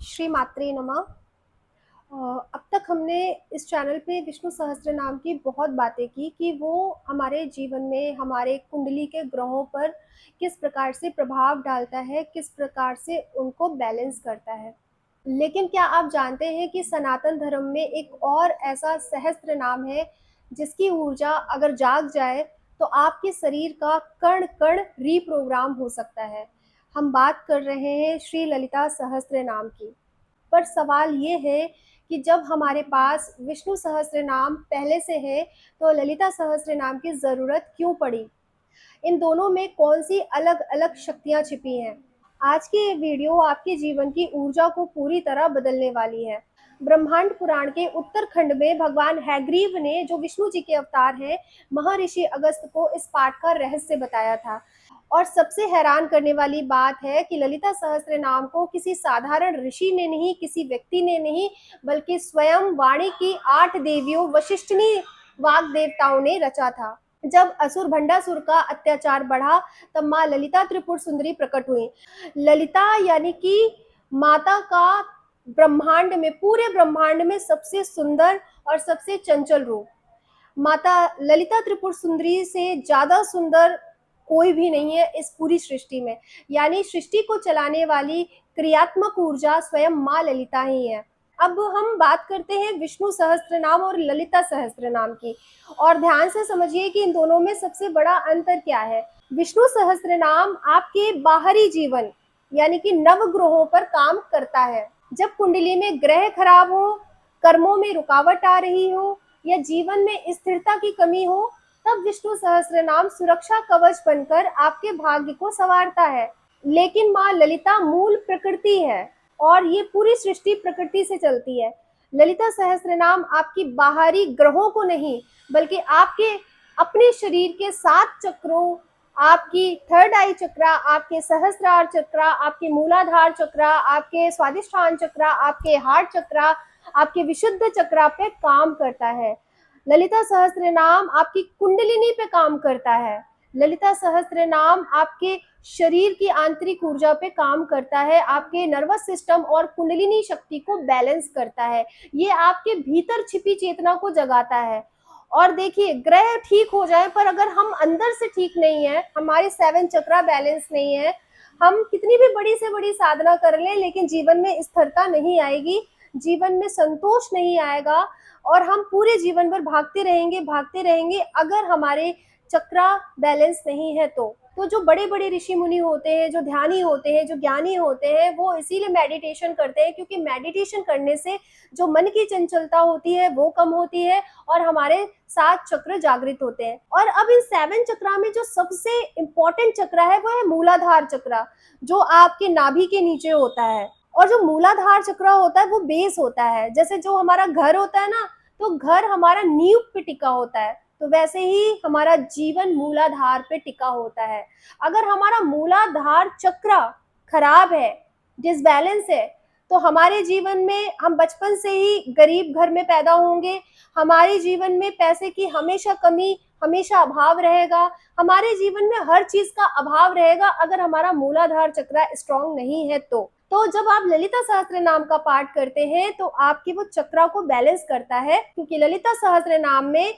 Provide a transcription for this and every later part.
श्री मात्रे नमः। अब तक हमने इस चैनल पे विष्णु सहस्त्र नाम की बहुत बातें की कि वो हमारे जीवन में हमारे कुंडली के ग्रहों पर किस प्रकार से प्रभाव डालता है, किस प्रकार से उनको बैलेंस करता है। लेकिन क्या आप जानते हैं कि सनातन धर्म में एक और ऐसा सहस्त्र नाम है जिसकी ऊर्जा अगर जाग जाए तो आपके शरीर का कण कण रीप्रोग्राम हो सकता है। हम बात कर रहे हैं श्री ललिता सहस्त्र नाम की। पर सवाल ये है कि जब हमारे पास विष्णु सहस्त्र नाम पहले से है तो ललिता सहस्त्र नाम की ज़रूरत क्यों पड़ी? इन दोनों में कौन सी अलग अलग शक्तियाँ छिपी हैं? आज की ये वीडियो आपके जीवन की ऊर्जा को पूरी तरह बदलने वाली है। ब्रह्मांड पुराण के उत्तरखंड में भगवान हैग्रीव ने, जो विष्णु जी के अवतार हैं, महर्षि अगस्त्य को इस पाठ का रहस्य बताया था। और सबसे हैरान करने वाली बात है कि ललिता सहस्त्र नाम को किसी साधारण ऋषि ने नहीं, किसी व्यक्ति ने नहीं, बल्कि स्वयं वाणी की 8 देवियों वशिष्ठिनी वाग देवताओं ने रचा था। जब असुर भंडासुर का अत्याचार बढ़ा तब माँ ललिता त्रिपुर सुंदरी प्रकट हुई। ललिता यानी कि माता का ब्रह्मांड में, पूरे ब्रह्मांड में सबसे सुंदर और सबसे चंचल रूप। माता ललिता त्रिपुर सुंदरी से ज्यादा सुंदर कोई भी नहीं है इस पूरी सृष्टि में। यानी सृष्टि को चलाने वाली क्रियात्मक ऊर्जा स्वयं माँ ललिता ही है। अब हम बात करते हैं विष्णु सहस्त्र नाम और ललिता सहस्त्र नाम की, और ध्यान से समझिए कि इन दोनों में सबसे बड़ा अंतर क्या है। विष्णु सहस्त्र नाम आपके बाहरी जीवन यानी कि नव ग्रहों पर काम करता है। जब कुंडली में ग्रह खराब हो, कर्मों में रुकावट आ रही हो या जीवन में स्थिरता की कमी हो, तब विष्णु सहस्त्र नाम सुरक्षा कवच बनकर आपके भाग्य को संवारता है। लेकिन माँ ललिता मूल प्रकृति है और ये पूरी सृष्टि प्रकृति से चलती है। ललिता सहस्त्र नाम आपकी बाहरी ग्रहों को नहीं, बल्कि आपके अपने शरीर के 7 चक्रों, आपकी थर्ड आई चक्रा, आपके सहस्त्रार चक्रा, आपके मूलाधार चक्रा, आपके स्वादिष्ठान चक्रा, आपके हार्ट चक्रा, आपके विशुद्ध चक्रा पे काम करता है। ललिता सहस्त्र नाम आपकी कुंडलिनी पे काम करता है। ललिता सहस्त्र नाम आपके शरीर की आंतरिक ऊर्जा पे काम करता है, आपके नर्वस सिस्टम और कुंडलिनी शक्ति को बैलेंस करता है। ये आपके भीतर छिपी चेतना को जगाता है। और देखिए, ग्रह ठीक हो जाए पर अगर हम अंदर से ठीक नहीं है, हमारे 7 चक्रा बैलेंस नहीं है, हम कितनी भी बड़ी से बड़ी साधना कर लें लेकिन जीवन में स्थिरता नहीं आएगी, जीवन में संतोष नहीं आएगा और हम पूरे जीवन भर भागते रहेंगे अगर हमारे चक्रा बैलेंस नहीं है तो जो बड़े बड़े ऋषि मुनि होते हैं, जो ध्यानी होते हैं, जो ज्ञानी होते हैं, वो इसीलिए मेडिटेशन करते हैं, क्योंकि मेडिटेशन करने से जो मन की चंचलता होती है वो कम होती है और हमारे 7 चक्र जागृत होते हैं। और अब इन 7 चक्रा में जो सबसे इंपॉर्टेंट चक्र है वो है मूलाधार चक्रा, जो आपके नाभि के नीचे होता है। और जो मूलाधार चक्र होता है वो बेस होता है। जैसे जो हमारा घर होता है ना, तो घर हमारा नींव पे टिका होता है, तो वैसे ही हमारा जीवन मूलाधार पे टिका होता है। अगर हमारा मूलाधार चक्र खराब है, डिसबैलेंस है, तो हमारे जीवन में हम बचपन से ही गरीब घर में पैदा होंगे, हमारे जीवन में पैसे की हमेशा कमी, हमेशा अभाव रहेगा, हमारे जीवन में हर चीज का अभाव रहेगा अगर हमारा मूलाधार चक्र स्ट्रांग नहीं है तो जब आप ललिता सहस्त्र नाम का पाठ करते हैं तो आपके वो चक्रा को बैलेंस करता है, क्योंकि ललिता सहस्त्र नाम में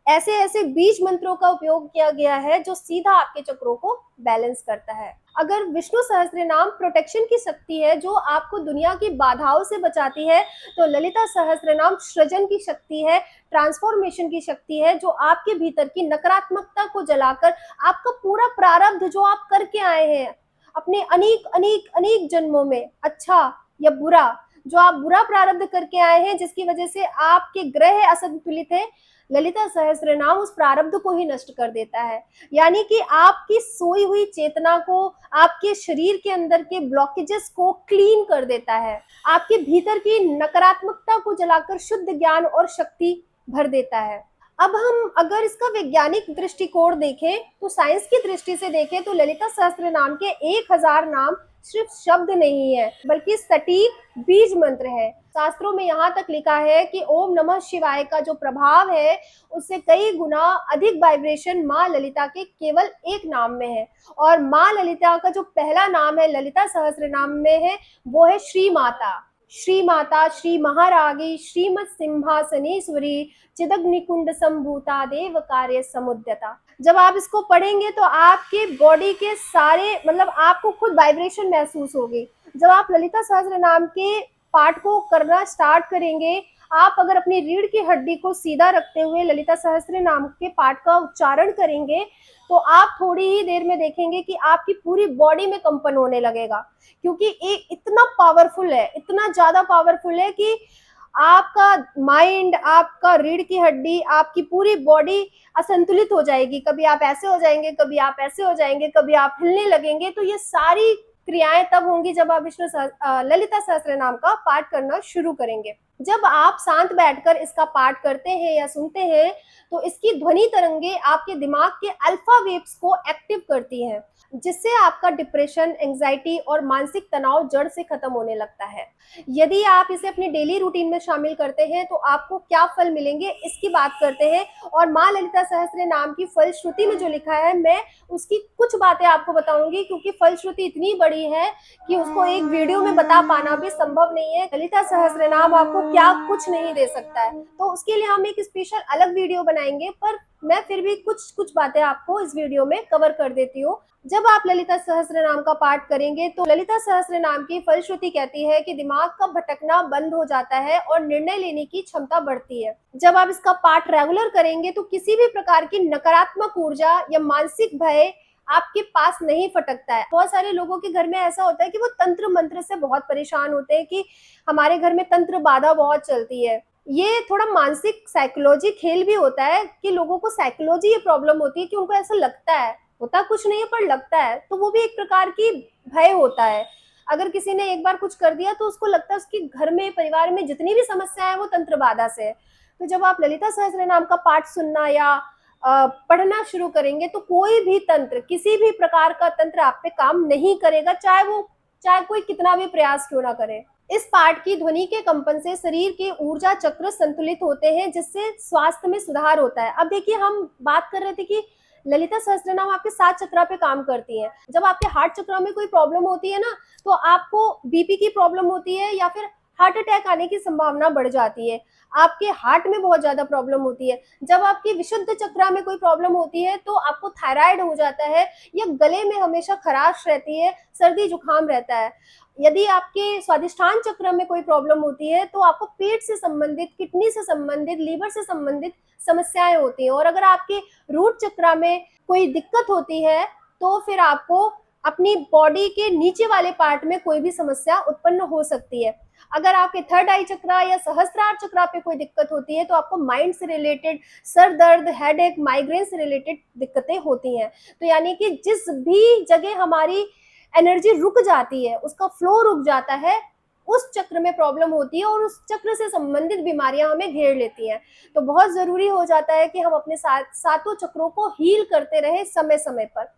ऐसे ऐसे बीज मंत्रों का उपयोग किया गया है जो सीधा आपके चक्रों को बैलेंस करता है। अगर विष्णु सहस्त्र नाम प्रोटेक्शन की शक्ति है जो आपको दुनिया की बाधाओं से बचाती है, तो ललिता सहस्त्र नाम सृजन की शक्ति है, ट्रांसफॉर्मेशन की शक्ति है, जो आपके भीतर की नकारात्मकता को जलाकर आपका पूरा प्रारब्ध जो आप करके आए हैं अपने अनेक अनेक अनेक जन्मों में, अच्छा या बुरा, जो आप बुरा प्रारब्ध करके आए हैं जिसकी वजह से आपके ग्रह असंतुलित है, ललिता सहस्त्र नाम उस प्रारब्ध को ही नष्ट कर देता है। यानी कि आपकी सोई हुई चेतना को, आपके शरीर के अंदर के ब्लॉकेजेस को क्लीन कर देता है, आपके भीतर की नकारात्मकता को जलाकर शुद्ध ज्ञान और शक्ति भर देता है। अब हम अगर इसका वैज्ञानिक दृष्टिकोण देखें, तो साइंस की दृष्टि से देखें, तो ललिता सहस्त्र नाम के 1000 नाम सिर्फ शब्द नहीं है, बल्कि सटीक बीज मंत्र है। शास्त्रों में यहाँ तक लिखा है कि ओम नमः शिवाय का जो प्रभाव है, उससे कई गुना अधिक वाइब्रेशन माँ ललिता के केवल एक नाम में है। और माँ ललिता का जो पहला नाम है ललिता सहस्त्रनाम में है, वो है श्री माता। श्री माता, श्री महारागी, श्रीमत् सिंहासनेश्वरी, चिदग्निकुंड संभूता, देव कार्य समुद्यता। जब आप इसको पढ़ेंगे तो आपके बॉडी के सारे मतलब आपको खुद वाइब्रेशन महसूस होगी। जब आप ललिता सहस्त्र नाम के पाठ को करना स्टार्ट करेंगे, आप अगर अपनी रीढ़ की हड्डी को सीधा रखते हुए ललिता सहस्त्र नाम के पाठ का उच्चारण करेंगे, तो आप थोड़ी ही देर में देखेंगे कि आपकी पूरी बॉडी में कंपन होने लगेगा, क्योंकि ये इतना पावरफुल है, इतना ज्यादा पावरफुल है कि आपका माइंड, आपका रीढ़ की हड्डी, आपकी पूरी बॉडी असंतुलित हो जाएगी। कभी आप ऐसे हो जाएंगे, कभी आप ऐसे हो जाएंगे, कभी आप हिलने लगेंगे। तो ये सारी क्रियाएं तब होंगी जब आप ललिता सहस्त्र नाम का पाठ करना शुरू करेंगे। जब आप शांत बैठकर इसका पाठ करते हैं या सुनते हैं, तो इसकी ध्वनि तरंगे आपके दिमाग के अल्फा वेव्स को एक्टिव करती हैं, जिससे आपका डिप्रेशन, एंजाइटी और मानसिक तनाव जड़ से खत्म होने लगता है। यदि आप इसे अपनी डेली रूटीन में शामिल करते हैं तो आपको क्या फल मिलेंगे, इसकी बात करते हैं। और माँ ललिता सहस्त्र नाम की फलश्रुति में जो लिखा है, मैं उसकी कुछ बातें आपको बताऊंगी, क्योंकि फलश्रुति इतनी बड़ी है कि उसको एक वीडियो में बता पाना भी संभव नहीं है। ललिता सहस्त्र नाम आपको क्या कुछ नहीं दे सकता है, तो उसके लिए हम एक स्पेशल अलग वीडियो बनाएंगे, पर मैं फिर भी कुछ कुछ बातें आपको इस वीडियो में कवर कर देती हूँ। जब आप ललिता सहस्त्र नाम का पाठ करेंगे तो ललिता सहस्त्र नाम की फलश्रुति कहती है कि दिमाग का भटकना बंद हो जाता है और निर्णय लेने की क्षमता बढ़ती है। जब आप इसका पाठ रेगुलर करेंगे तो किसी भी प्रकार की नकारात्मक ऊर्जा या मानसिक भय आपके पास नहीं फटकता है। बहुत सारे लोगों के घर में ऐसा होता है कि वो तंत्र मंत्र से बहुत परेशान होते हैं कि हमारे घर में तंत्र बाधा बहुत चलती है। ये थोड़ा मानसिक साइकोलॉजी खेल भी होता है कि लोगों को साइकोलॉजी ये प्रॉब्लम होती है कि उनको ऐसा लगता है, होता कुछ नहीं है पर लगता है, तो वो भी एक प्रकार की भय होता है। अगर किसी ने एक बार कुछ कर दिया तो उसको लगता है उसके घर में, परिवार में जितनी भी समस्या है वो तंत्र बाधा से है। तो जब आप ललिता सहस्त्र नाम का पाठ सुनना या पढ़ना शुरू करेंगे तो कोई भी तंत्र, किसी भी प्रकार का तंत्र आप पे काम नहीं करेगा, चाहे कोई कितना भी प्रयास क्यों ना करे। इस पाठ की ध्वनि के कंपन से शरीर के ऊर्जा चक्र संतुलित होते हैं, जिससे स्वास्थ्य में सुधार होता है। अब देखिए, हम बात कर रहे थे कि ललिता सहस्त्रनाम आपके 7 चक्रा पे काम करती है। जब आपके हार्ट चक्रा में कोई प्रॉब्लम होती है ना, तो आपको बीपी की प्रॉब्लम होती है या फिर हार्ट अटैक आने की संभावना बढ़ जाती है। आपके हार्ट में बहुत ज्यादा प्रॉब्लम होती है। जब आपकी विशुद्ध चक्रा में कोई प्रॉब्लम होती है तो आपको थायराइड हो जाता है, या गले में हमेशा खराश रहती है, सर्दी जुकाम रहता है। यदि आपके स्वादिष्ठान चक्र में कोई प्रॉब्लम होती है तो आपको पेट से संबंधित, किडनी से संबंधित, लीवर से संबंधित समस्याएं होती हैं। और अगर आपके रूट चक्र में कोई दिक्कत होती है तो फिर आपको अपनी बॉडी के नीचे वाले पार्ट में कोई भी समस्या उत्पन्न हो सकती है। अगर आपके थर्ड आई चक्र या सहस्त्रार चक्र पे कोई दिक्कत होती है तो आपको माइंड से रिलेटेड सर दर्द, हेडेक, माइग्रेन से रिलेटेड दिक्कतें होती हैं। तो यानी कि जिस भी जगह हमारी एनर्जी रुक जाती है, उसका फ्लो रुक जाता है, उस चक्र में प्रॉब्लम होती है और उस चक्र से संबंधित बीमारियां हमें घेर लेती हैं। तो बहुत जरूरी हो जाता है कि हम अपने सातों चक्रों को हील करते रहे समय समय पर।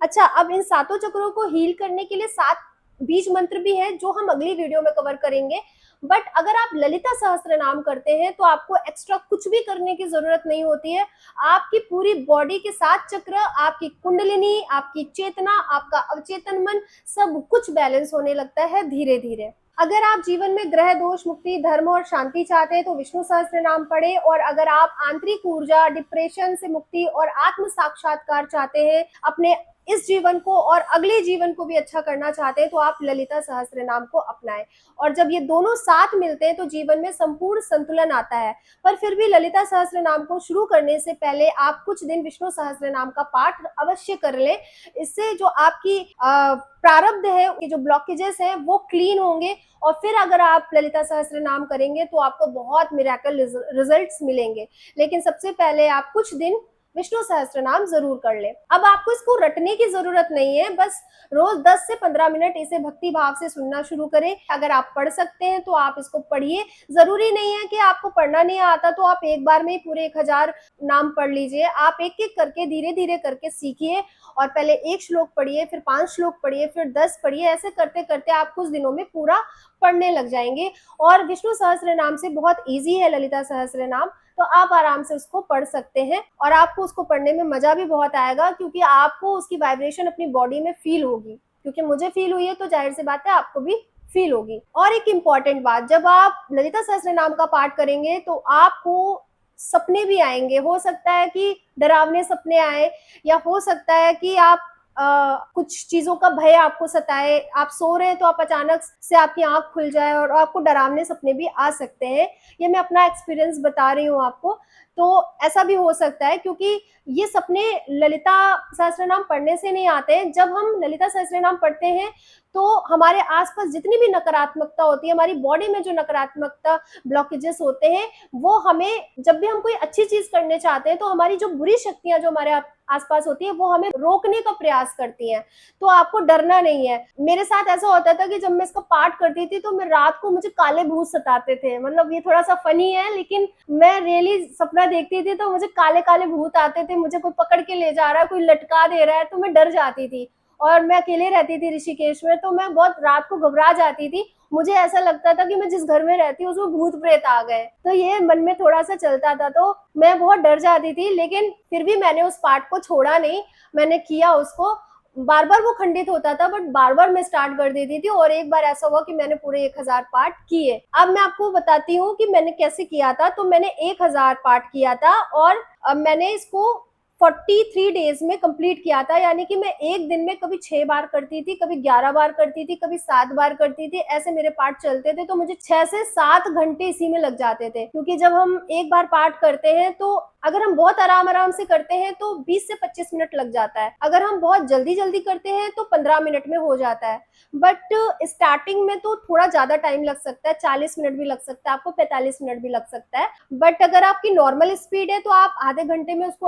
अच्छा, अब इन सातों चक्रों को हील करने के लिए 7 बीज मंत्र भी हैं जो हम अगली वीडियो में कवर करेंगे। बट अगर आप ललिता सहस्त्र नाम करते हैं तो आपको एक्स्ट्रा कुछ भी करने की जरूरत नहीं होती है। आपकी पूरी बॉडी के 7 चक्र, आपकी कुंडलिनी, आपकी चेतना, आपका अवचेतन मन, सब कुछ बैलेंस होने लगता है धीरे धीरे। अगर आप जीवन में ग्रह दोष मुक्ति, धर्म और शांति चाहते हैं तो विष्णु सहस्त्र नाम पढ़े। और अगर आप आंतरिक ऊर्जा, डिप्रेशन से मुक्ति और आत्म साक्षात्कार चाहते हैं, अपने इस जीवन को और अगले जीवन को भी अच्छा करना चाहते हैं, तो आप ललिता सहस्त्र नाम को अपनाएं। और जब ये दोनों साथ मिलते हैं तो जीवन में संपूर्ण संतुलन आता है। पर फिर भी ललिता सहस्त्र नाम को शुरू करने से पहले आप कुछ दिन विष्णु सहस्त्र नाम का पाठ अवश्य कर लें। इससे जो आपकी प्रारब्ध है, जो ब्लॉकेजेस हैं, वो क्लीन होंगे। और फिर अगर आप ललिता सहस्त्र नाम करेंगे तो आपको बहुत मिरेकल रिजल्ट्स मिलेंगे। लेकिन सबसे पहले आप कुछ दिन विष्णु सहस्त्रनाम ज़रूर कर लें। अब आपको इसको रटने की ज़रूरत नहीं है, बस रोज़ 10 से 15 मिनट इसे भक्ति भाव से सुनना शुरू करें। अगर आप पढ़ सकते हैं तो आप इसको पढ़िए। ज़रूरी नहीं है कि आपको पढ़ना नहीं आता तो आप एक बार में ही पूरे 1000 नाम पढ़ लीजिए। आप एक-एक करके, धीरे-धीरे करके सीखिए और पहले 1 श्लोक पढ़िए, फिर 5 श्लोक पढ़िए, फिर 10 पढ़िए। ऐसे करते-करते आप कुछ दिनों में पूरा पढ़ने लग जाएँगे। और विष्णु सहस्त्रनाम से बहुत ईज़ी है ललिता सहस्त्रनाम, तो आप आराम से उसको पढ़ सकते हैं और आपको उसको पढ़ने में मज़ा भी बहुत आएगा, क्योंकि आपको उसकी वाइब्रेशन अपनी बॉडी में फ़ील होगी। क्योंकि मुझे फ़ील हुई है तो ज़ाहिर-सी बात है आपको भी फ़ील होगी। और एक इम्पॉर्टेंट बात, जब आप ललिता सहस्त्रनाम का पाठ करेंगे तो आपको सपने भी आएँगे। हो सकता है कि डरावने सपने आएँ, या हो सकता है कि आप कुछ चीज़ों का भय आपको सताए। आप सो रहे हैं तो आप अचानक से आपकी आँख खुल जाए और आपको डरावने सपने भी आ सकते हैं। ये मैं अपना एक्सपीरियंस बता रही हूँ आपको। तो ऐसा भी हो सकता है, क्योंकि ये सपने ललिता सहस्त्रनाम पढ़ने से नहीं आते हैं। जब हम ललिता सहस्त्रनाम पढ़ते हैं तो हमारे आस-पास जितनी भी नकारात्मकता होती है, हमारी बॉडी में जो नकारात्मकता ब्लॉकेजेस होते हैं, वो हमें, जब भी हम कोई अच्छी चीज़ करने चाहते हैं तो हमारी जो बुरी शक्तियाँ जो हमारे आस-पास होती है, वो हमें रोकने का प्रयास करती हैं। तो आपको डरना नहीं है। मेरे साथ ऐसा होता था कि जब मैं इसका पाठ करती थी तो मैं रात को, मुझे काले भूत सताते थे। मतलब ये थोड़ा-सा फ़नी है, लेकिन मैं रियली सपना देखती थी तो मुझे काले-काले भूत आते थे, मुझे कोई पकड़ के ले जा रहा है, कोई लटका दे रहा है, तो मैं डर जाती थी। और मैं अकेले रहती थी ऋषिकेश में, तो मैं बहुत रात को घबरा जाती थी। मुझे ऐसा लगता था कि मैं जिस घर में रहती हूँ उसमें भूत-प्रेत आ गए। तो ये मन में थोड़ा-सा चलता था, तो मैं बहुत डर जाती थी, लेकिन फिर भी मैंने उस पाठ को छोड़ा नहीं, मैंने किया उसको। बार-बार वो खंडित होता था, बट बार-बार मैं स्टार्ट कर देती थी और एक बार ऐसा हुआ कि मैंने पूरे 1000 पाठ किए। अब मैं आपको बताती हूँ कि मैंने कैसे किया था। तो मैंने 1000 पाठ किया था और मैंने इसको 43 डेज़ में कंप्लीट किया था, यानी कि मैं एक दिन में कभी 6 बार करती थी, कभी 11 बार करती थी, कभी 7 बार करती थी, ऐसे मेरे पाठ चलते थे। तो मुझे 6 से 7 घंटे इसी में लग जाते थे, क्योंकि जब हम एक बार पाठ करते हैं तो अगर हम बहुत आराम-आराम से करते हैं तो 20 से 25 मिनट लग जाता है। अगर हम बहुत जल्दी-जल्दी करते हैं तो 15 मिनट में हो जाता है। बट स्टार्टिंग में तो थोड़ा ज़्यादा टाइम लग सकता है, 40 मिनट भी लग सकता है, आपको 45 मिनट भी लग सकता है। बट अगर आपकी नॉर्मल स्पीड है तो आप आधे घंटे में उसको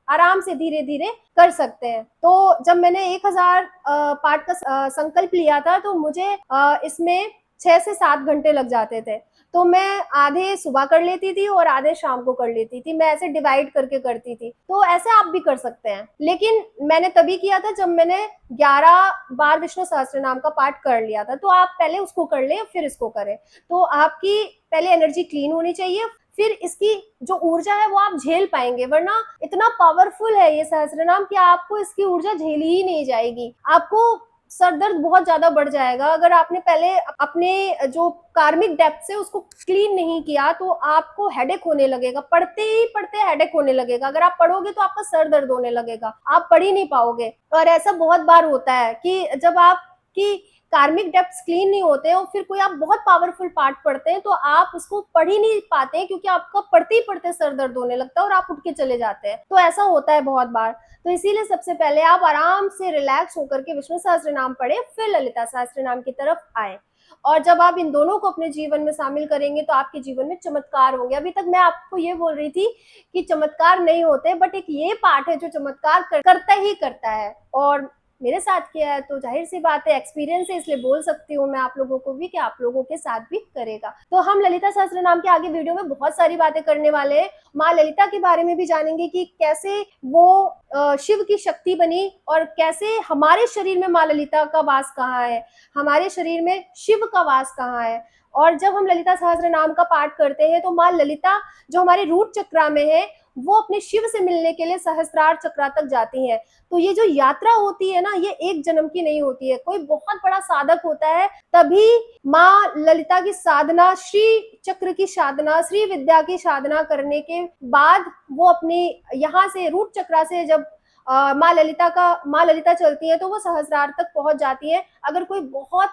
आराम से धीरे-धीरे कर सकते हैं। तो जब मैंने 1000 पाठ का संकल्प लिया था तो मुझे इसमें 6 से 7 घंटे लग जाते थे। तो मैं आधे सुबह कर लेती थी और आधे शाम को कर लेती थी। मैं ऐसे डिवाइड करके करती थी। तो ऐसे आप भी कर सकते हैं। लेकिन मैंने तभी किया था जब मैंने 11 बार विष्णु सहस्त्रनाम का पाठ कर लिया था। तो आप पहले उसको कर लें, फिर इसको करें। तो आपकी पहले एनर्जी क्लीन होनी चाहिए, फिर इसकी जो ऊर्जा है वो आप झेल पाएँगे, वरना इतना पावरफुल है ये सहस्त्रनाम कि आपको इसकी ऊर्जा झेली ही नहीं जाएगी। आपको सर दर्द बहुत ज़्यादा बढ़ जाएगा। अगर आपने पहले अपने जो कार्मिक डेप्थ है उसको क्लीन नहीं किया तो आपको हेडेक होने लगेगा। पढ़ते ही पढ़ते हेडेक होने लगेगा। अगर आप पढ़ोगे तो आपका सर दर्द होने लगेगा। आप पढ़ ही नहीं पाओगे। और ऐसा बहुत बार होता है कि जब आपकी कार्मिक डेप्थ्स क्लीन नहीं होते हैं और फिर कोई आप बहुत पावरफुल पार्ट पढ़ते हैं तो आप उसको पढ़ ही नहीं पाते हैं, क्योंकि आपका पढ़ते ही पढ़ते सर दर्द होने लगता है और आप उठ के चले जाते हैं। तो ऐसा होता है बहुत बार। तो इसीलिए सबसे पहले आप आराम से रिलैक्स होकर के विष्णु सहस्त्रनाम पढ़ें, फिर ललिता सहस्त्रनाम की तरफ आएँ। और जब आप इन दोनों को अपने जीवन में शामिल करेंगे तो आपके जीवन में चमत्कार होंगे। अभी तक मैं आपको ये बोल रही थी कि चमत्कार नहीं होते, बट एक ये पाठ है जो चमत्कार करता ही करता है। और मेरे साथ किया है तो ज़ाहिर-सी बात है, एक्सपीरियंस है, इसलिए बोल सकती हूँ मैं आप लोगों को भी कि आप लोगों के साथ भी करेगा। तो हम ललिता सहस्त्रनाम के आगे वीडियो में बहुत सारी बातें करने वाले हैं। माँ ललिता के बारे में भी जानेंगे कि कैसे वो शिव की शक्ति बनी और कैसे हमारे शरीर में माँ ललिता का वास कहाँ है, हमारे शरीर में शिव का वास कहाँ है। और जब हम ललिता सहस्त्रनाम का पाठ करते हैं तो माँ ललिता जो हमारे रूट चक्रा में है, वो अपने शिव से मिलने के लिए सहस्त्रार चक्रा तक जाती हैं। तो ये जो यात्रा होती है ना, ये एक जन्म की नहीं होती है। कोई बहुत बड़ा साधक होता है, तभी माँ ललिता की साधना, श्री चक्र की साधना, श्री विद्या की साधना करने के बाद वो अपनी यहाँ से रूट चक्रा से जब माँ ललिता चलती हैं तो वो सहस्रार तक पहुँच जाती हैं। अगर कोई बहुत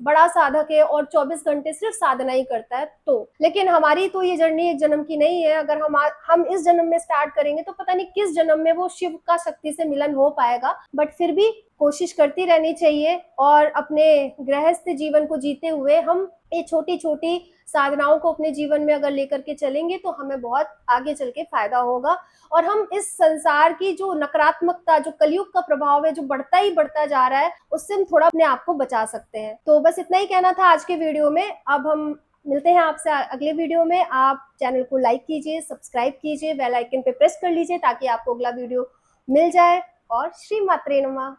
बड़ा साधक है और 24 घंटे सिर्फ साधना ही करता है तो। लेकिन हमारी तो ये जर्नी एक जन्म की नहीं है। अगर हम इस जन्म में स्टार्ट करेंगे तो पता नहीं किस जन्म में वो शिव का शक्ति से मिलन हो पाएगा। बट फिर भी कोशिश करती रहनी चाहिए और अपने गृहस्थ जीवन को जीते हुए हम ये छोटी-छोटी साधनाओं को अपने जीवन में अगर लेकर के चलेंगे तो हमें बहुत आगे चल के फ़ायदा होगा और हम इस संसार की जो नकारात्मकता, जो कलयुग का प्रभाव है, जो बढ़ता ही बढ़ता जा रहा है, उससे हम थोड़ा अपने आप को बचा सकते हैं। तो बस इतना ही कहना था आज के वीडियो में। अब हम मिलते हैं आपसे अगले वीडियो में। आप चैनल को लाइक कीजिए, सब्सक्राइब कीजिए, बेल आइकन पे प्रेस कर लीजिए ताकि आपको अगला वीडियो मिल जाए और श्री मात्रे नमः।